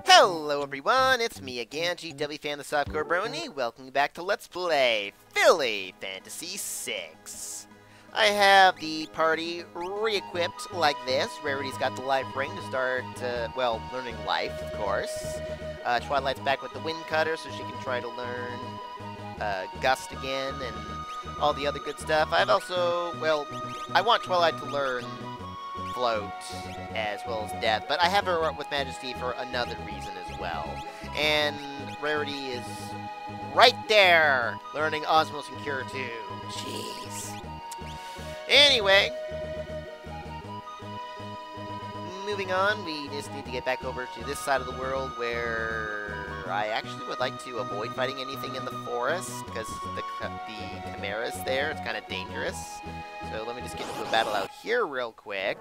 Hello everyone, it's me again, GW Fan the Softcore Brony. Welcome back to Let's Play Philly Fantasy 6. I have the party re-equipped like this. Rarity's got the life ring to start, well, learning life, of course. Twilight's back with the wind cutter so she can try to learn gust again and all the other good stuff. I've also, well, I want Twilight to learn float as well as death, but I have her with Majesty for another reason as well. And Rarity is right there learning Osmos and Cure 2. Jeez. Anyway, moving on, we just need to get back over to this side of the world where I actually would like to avoid fighting anything in the forest because the Chimera's there. It's kind of dangerous. So let me just get into a battle out here real quick.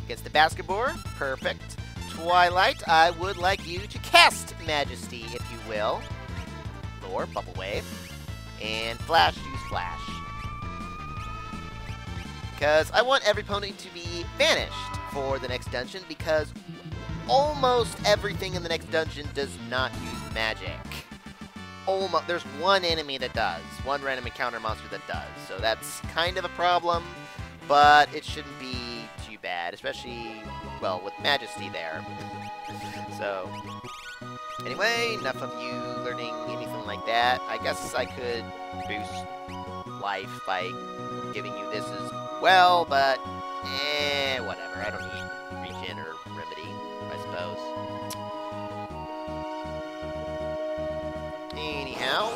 Against the basketball. Perfect. Twilight, I would like you to cast Majesty, if you will. Or Bubble Wave. And Flash, use Flash. Because I want every opponent to be vanished for the next dungeon, because almost everything in the next dungeon does not use magic. Almost, there's one enemy that does. One random encounter monster that does. So that's kind of a problem, but it shouldn't be too bad, especially, well, with Majesty there. So, anyway, enough of you learning anything like that. I guess I could boost life by giving you this as well, but, whatever. I don't need regen or remedy, I suppose. Anyhow,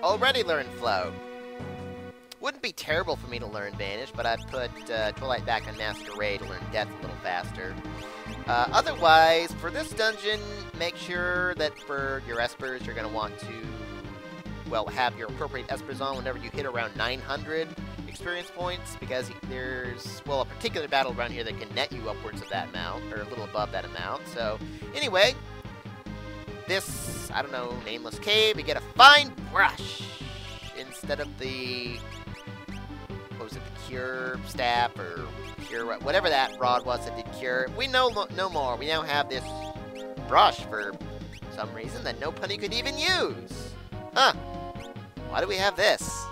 already learned float. Wouldn't be terrible for me to learn Vanish, but I've put Twilight back on Masquerade to learn Death a little faster. Otherwise, for this dungeon, make sure that for your Espers, you're going to want to, well, have your appropriate Espers on whenever you hit around 900 experience points, because there's, well, a particular battle around here that can net you upwards of that amount, or a little above that amount. So, anyway, this, I don't know, nameless cave, we get a fine brush instead of the, what was it, the cure staff, or cure, whatever that rod was that did cure. We know no more. We now have this brush for some reason that no punny could even use. Huh. Why do we have this?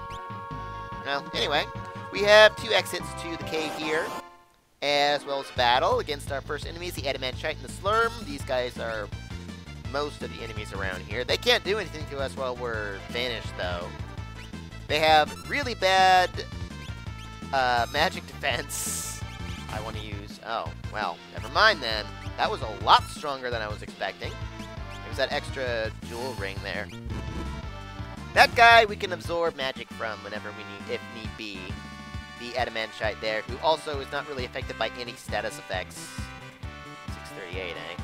Well, anyway, we have two exits to the cave here, as well as battle against our first enemies, the Adamantite and the Slurm. These guys are most of the enemies around here. They can't do anything to us while we're vanished, though. They have really bad magic defense. I want to use... Oh, well, never mind then. That was a lot stronger than I was expecting. It was that extra jewel ring there. That guy we can absorb magic from whenever we need, if need be. The Adamantite there, who also is not really affected by any status effects. 638, eh?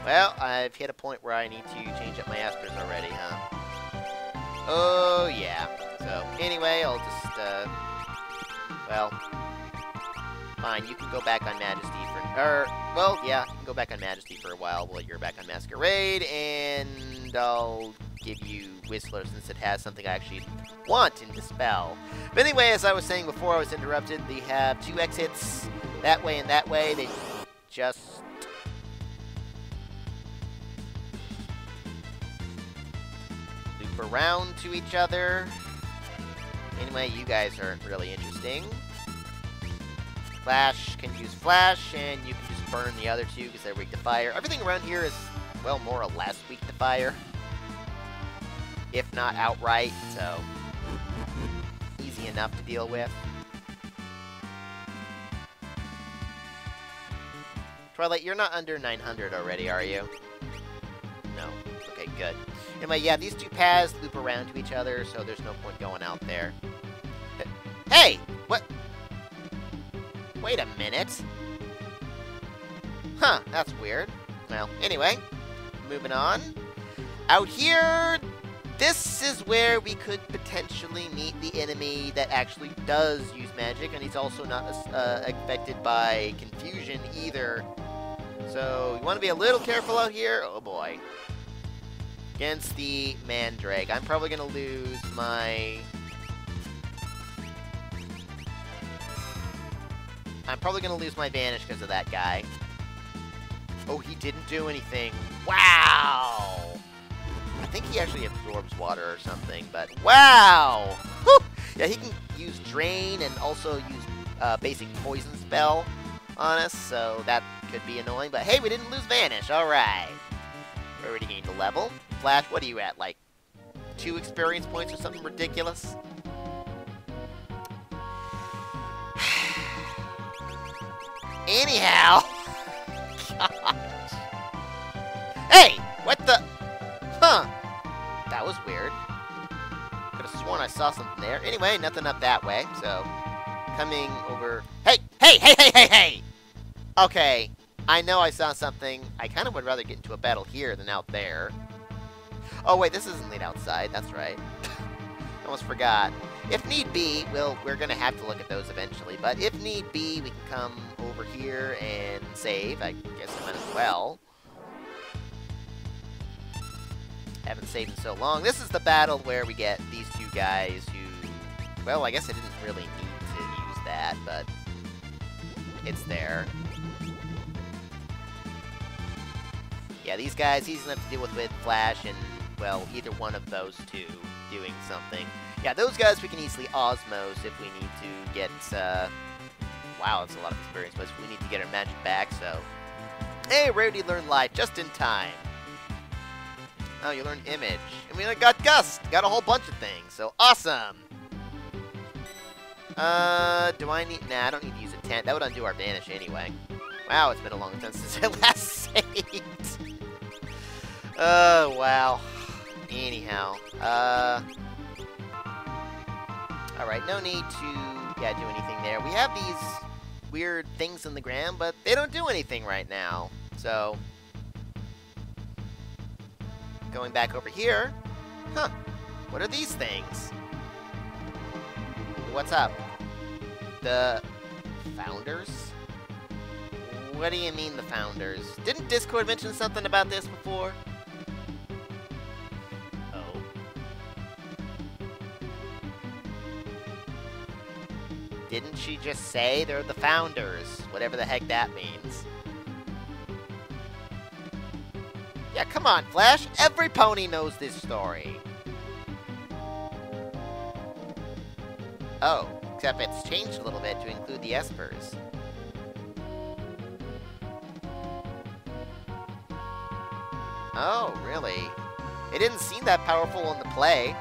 Well, I've hit a point where I need to change up my Espers already, huh? Oh, yeah. So, anyway, I'll just, well, fine, you can go back on Majesty for, well, yeah, you can go back on Majesty for a while you're back on Masquerade, and I'll give you Whistler since it has something I actually want in Dispel. But anyway, as I was saying before I was interrupted, they have two exits, that way and that way. They just loop around to each other. Anyway, you guys aren't really interesting. Flash can use Flash, and you can just burn the other two because they're weak to fire. Everything around here is, well, more or less weak to fire, if not outright, so easy enough to deal with. Twilight, you're not under 900 already, are you? No. Okay, good. Anyway, yeah, these two paths loop around to each other, so there's no point going out there. Hey! What? Wait a minute. Huh, that's weird. Well, anyway, moving on. Out here, this is where we could potentially meet the enemy that actually does use magic, and he's also not affected by confusion either. So, you want to be a little careful out here. Oh boy. Against the Mandrake. I'm probably going to lose my I'm probably going to lose my Vanish because of that guy. Oh, he didn't do anything. Wow! I think he actually absorbs water or something, but wow! Whew! Yeah, he can use Drain and also use basic Poison spell on us, so that could be annoying. But hey, we didn't lose Vanish. All right. We already gained a level. Flash, what are you at? Like 2 experience points or something ridiculous? Anyhow. Gosh. Hey! What the? Huh. That was weird. Could have sworn I saw something there. Anyway, nothing up that way, so coming over. Hey! Hey! Hey! Hey! Hey! Hey! Okay. I know I saw something. I kind of would rather get into a battle here than out there. Oh, wait, this isn't lead outside. That's right. Almost forgot. If need be, well, we're going to have to look at those eventually, but if need be, we can come over here and save. I guess I might as well. Haven't saved in so long. This is the battle where we get these 2 guys who, well, I guess I didn't really need to use that, but it's there. Yeah, these guys, easy enough to deal with Flash and, well, either one of those 2 doing something. Yeah, those guys we can easily Osmose if we need to get, wow, that's a lot of experience, but we need to get our magic back, so. Hey, Rarity learned Life just in time. Oh, you learned Image. And we got Gust, got a whole bunch of things, so awesome. Do I need, nah, I don't need to use a tent. That would undo our Vanish anyway. Wow, it's been a long time since I last saved. Oh, wow. Anyhow, alright, no need to, do anything there. We have these weird things in the ground, but they don't do anything right now. So, going back over here, huh, what are these things? What's up? The Founders? What do you mean, the Founders? Didn't Discord mention something about this before? Oh. Didn't she just say they're the Founders? Whatever the heck that means. Yeah, come on, Flash. Every pony knows this story. Oh, except it's changed a little bit to include the Espers. Oh, really? It didn't seem that powerful in the play.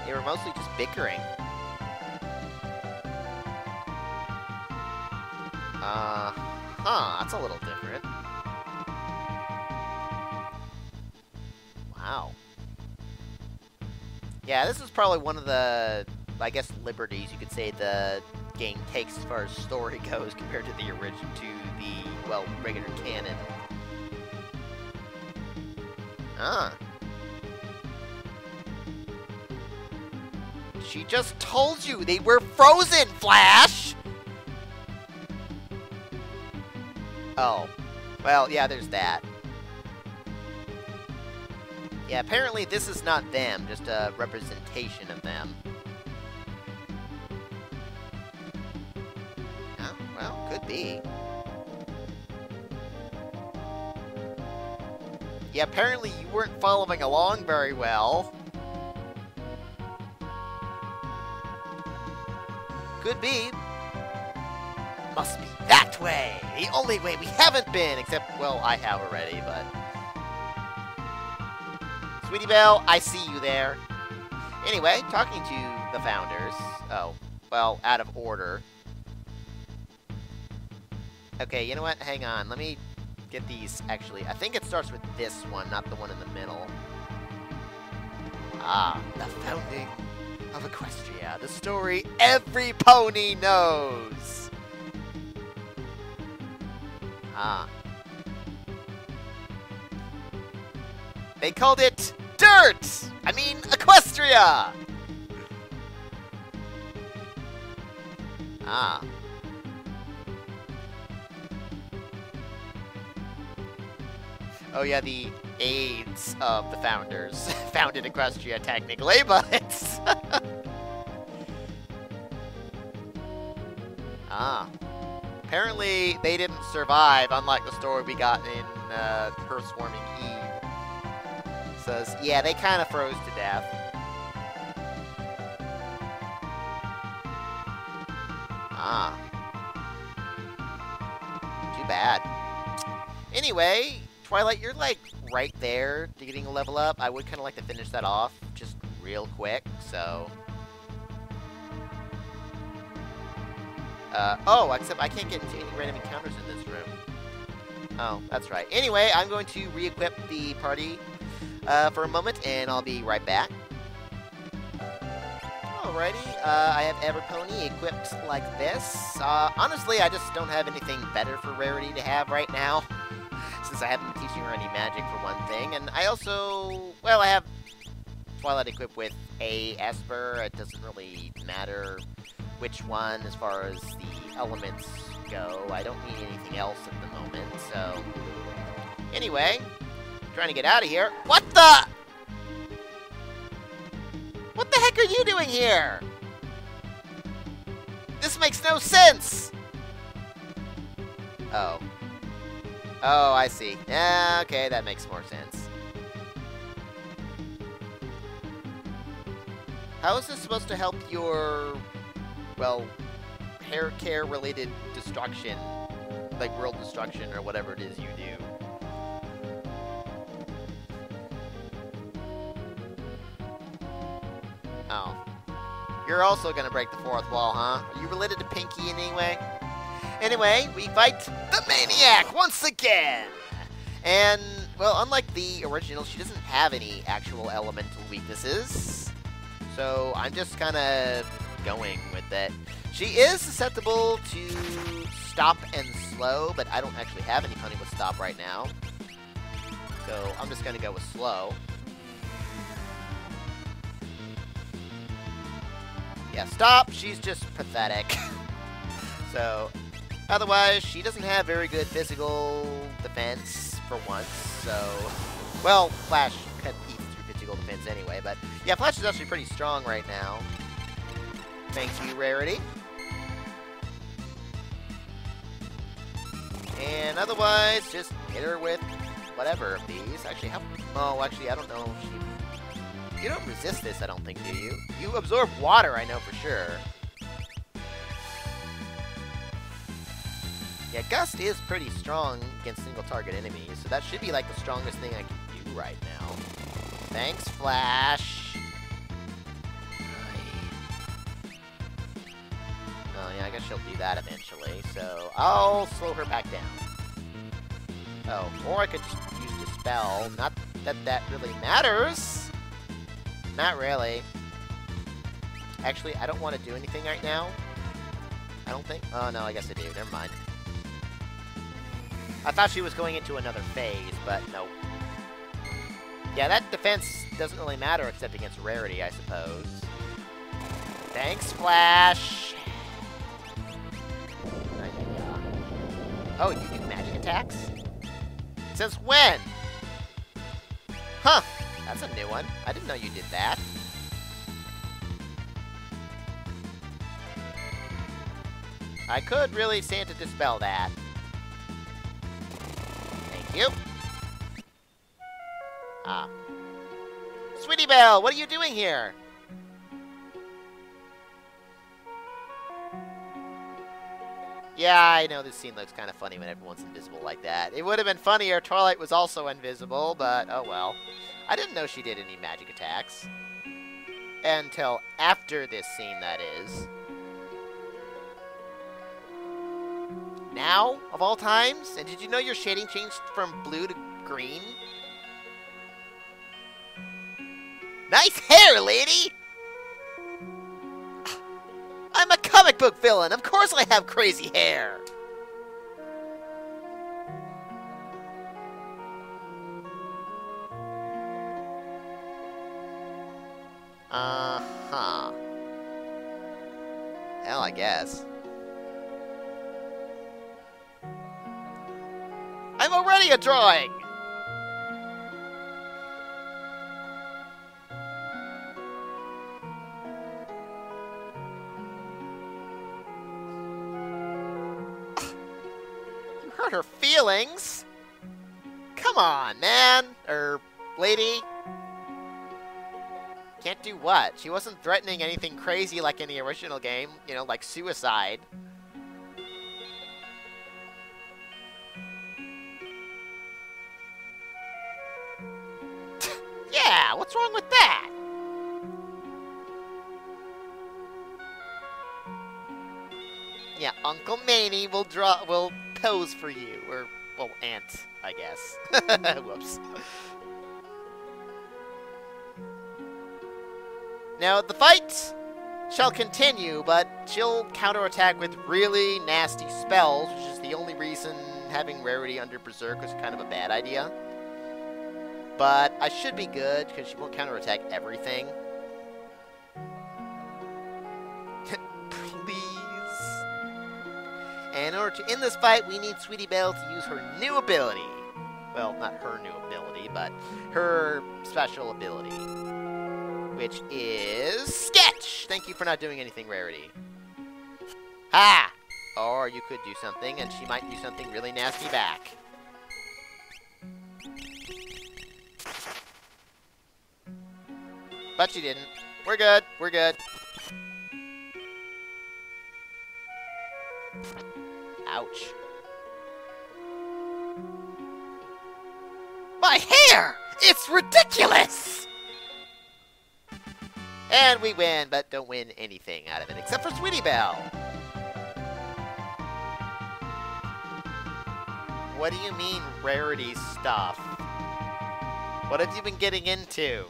They were mostly just bickering. That's a little different. Wow. Yeah, this is probably one of the, I guess, liberties you could say the game takes as far as story goes compared to the original, to the, well, regular canon. She just told you they were frozen, Flash! Oh. Well, yeah, there's that. Yeah, apparently this is not them, just a representation of them. Oh, well, could be. Yeah, apparently you weren't following along very well. Could be. Must be that way. The only way we haven't been, except, well, I have already, but... Sweetie Belle, I see you there. Anyway, talking to the Founders. Oh, well, out of order. Okay, you know what? Hang on. Let me get these, actually. I think it starts with this one, not the one in the middle. Ah, the founding of Equestria. The story every pony knows. Ah. They called it dirt! I mean, Equestria! Ah. Oh yeah, the aides of the Founders founded Equestria technically, but... Ah. Apparently, they didn't survive, unlike the story we got in Her Swarming Eve. Says, yeah, they kind of froze to death. Ah. Too bad. Anyway, Twilight, you're like right there to getting a level up. I would kind of like to finish that off just real quick, so... oh, except I can't get into any random encounters in this room. Oh, that's right. Anyway, I'm going to re-equip the party for a moment, and I'll be right back. Alrighty, I have Everpony equipped like this. Honestly, I just don't have anything better for Rarity to have right now, since I haven't been teaching her any magic for one thing. And I also, well, I have Twilight equipped with a Esper. It doesn't really matter which one as far as the elements go. I don't need anything else at the moment, so... Anyway, trying to get out of here. What the? What the heck are you doing here? This makes no sense! Oh. Oh, I see. Yeah, okay, that makes more sense. How is this supposed to help your... well, hair care related destruction, like world destruction or whatever it is you do? Oh. You're also gonna break the fourth wall, huh? Are you related to Pinky in any way? Anyway, we fight the Mane-iac once again! And, well, unlike the original, she doesn't have any actual elemental weaknesses. So, I'm just kinda going with it. She is susceptible to stop and slow, but I don't actually have any pony with stop right now. So I'm just gonna go with slow. Yeah, stop! She's just pathetic. So, otherwise, she doesn't have very good physical defense for once, so... Well, Flash cut teeth through physical defense anyway, but... Yeah, Flash is actually pretty strong right now. Thank you, Rarity. And otherwise, just hit her with whatever of these. Actually, how... Oh, actually, I don't know if she... You don't resist this, I don't think, do you? You absorb water, I know for sure. Yeah, Gust is pretty strong against single-target enemies, so that should be, like, the strongest thing I can do right now. Thanks, Flash. Oh, yeah, I guess she'll do that eventually, so I'll slow her back down. Oh, or I could just use Dispel. Not that that really matters. Not really. Actually, I don't want to do anything right now. I don't think. Oh, no, I guess I do. Never mind. I thought she was going into another phase, but nope. Yeah, that defense doesn't really matter except against Rarity, I suppose. Thanks, Flash! Oh, you do magic attacks? Since when? Huh! That's a new one. I didn't know you did that. I could really stand to dispel that. Thank you. Ah. Sweetie Belle, what are you doing here? Yeah, I know this scene looks kind of funny when everyone's invisible like that. It would have been funnier if Twilight was also invisible, but oh well. I didn't know she did any magic attacks. Until after this scene, that is. Now, of all times? And did you know your shading changed from blue to green? Nice hair, lady! I'm a comic book villain! Of course I have crazy hair! Uh-huh. Hell, I guess. I'm already a drawing! hurt her feelings. Come on, man. Or lady. Can't do what? She wasn't threatening anything crazy like in the original game. You know, like suicide. Yeah, what's wrong with that? Yeah, Uncle Mane will pose for you, or well, Aunt, I guess. Whoops. Now the fight shall continue, but she'll counterattack with really nasty spells, which is the only reason having Rarity under Berserk was kind of a bad idea. But I should be good, because she won't counterattack everything. Please. And in order to end this fight, we need Sweetie Belle to use her new ability. Well, not her new ability, but her special ability. Which is Sketch! Thank you for not doing anything, Rarity. Ha! Or you could do something, and she might do something really nasty back. But she didn't. We're good. We're good. Ouch. My hair! It's ridiculous! And we win, but don't win anything out of it, except for Sweetie Belle. What do you mean, Rarity stuff? What have you been getting into?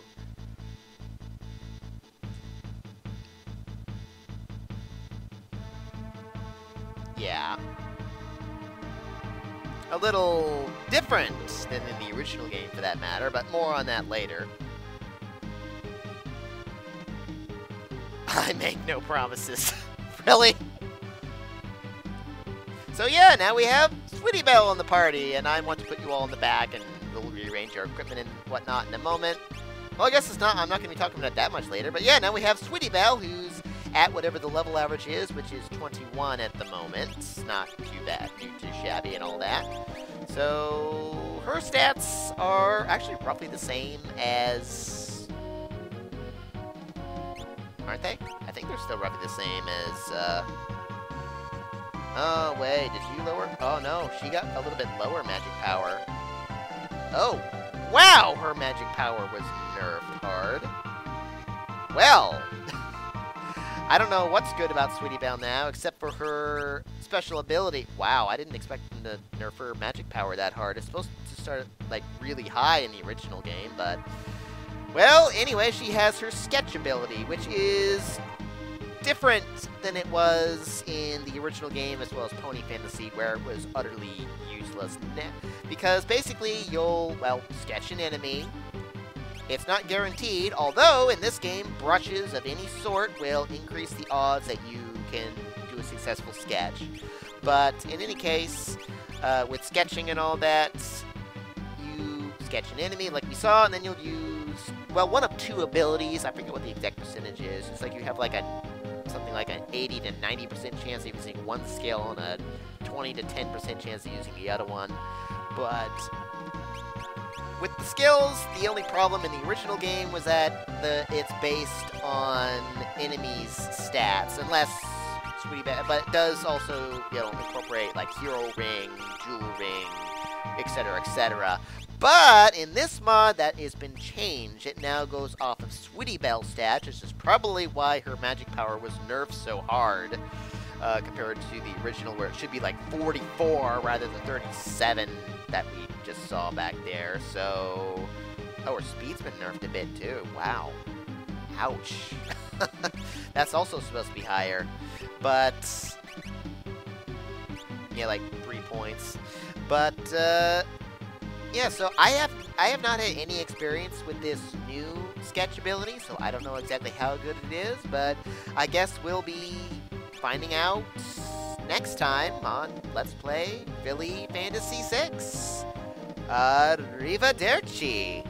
Yeah. A little different than in the original game, for that matter, but more on that later. I make no promises. Really? So yeah, now we have Sweetie Belle in the party, and I want to put you all in the back, and we'll rearrange our equipment and whatnot in a moment. Well, I guess it's not. I'm not going to be talking about that much later, but yeah, now we have Sweetie Belle, who's at whatever the level average is, which is 21 at the moment. It's not too bad, too shabby and all that. So her stats are actually roughly the same as... aren't they? I think they're still roughly the same as, oh, wait, did you lower? Oh, no, she got a little bit lower magic power. Oh, wow, her magic power was nerfed hard. Well, I don't know what's good about Sweetie Belle now, except for her special ability. Wow, I didn't expect them to nerf her magic power that hard. It's supposed to start, like, really high in the original game, but... well, anyway, she has her Sketch ability, which is different than it was in the original game, as well as Pony Fantasy, where it was utterly useless. Because basically, you'll, well, sketch an enemy. It's not guaranteed, although in this game, brushes of any sort will increase the odds that you can do a successful sketch. But in any case, with sketching and all that, you sketch an enemy like we saw, and then you'll use, well, one of two abilities. I forget what the exact percentage is. It's like you have like something like an 80 to 90% chance of using one skill and a 20 to 10% chance of using the other one. But with the skills, the only problem in the original game was that it's based on enemies' stats, unless Sweetie Belle, but it does also, you know, incorporate like Hero Ring, Jewel Ring, etc., etc. But in this mod, that has been changed. It now goes off of Sweetie Belle stats, which is probably why her magic power was nerfed so hard compared to the original, where it should be like 44 rather than 37 that we just saw back there. So, oh, her speed's been nerfed a bit too. Wow. Ouch. That's also supposed to be higher. But, yeah, like 3 points. But, yeah, so I have not had any experience with this new sketch ability, so I don't know exactly how good it is, but I guess we'll be finding out next time on Let's Play Philly Fantasy 6. Arrivederci!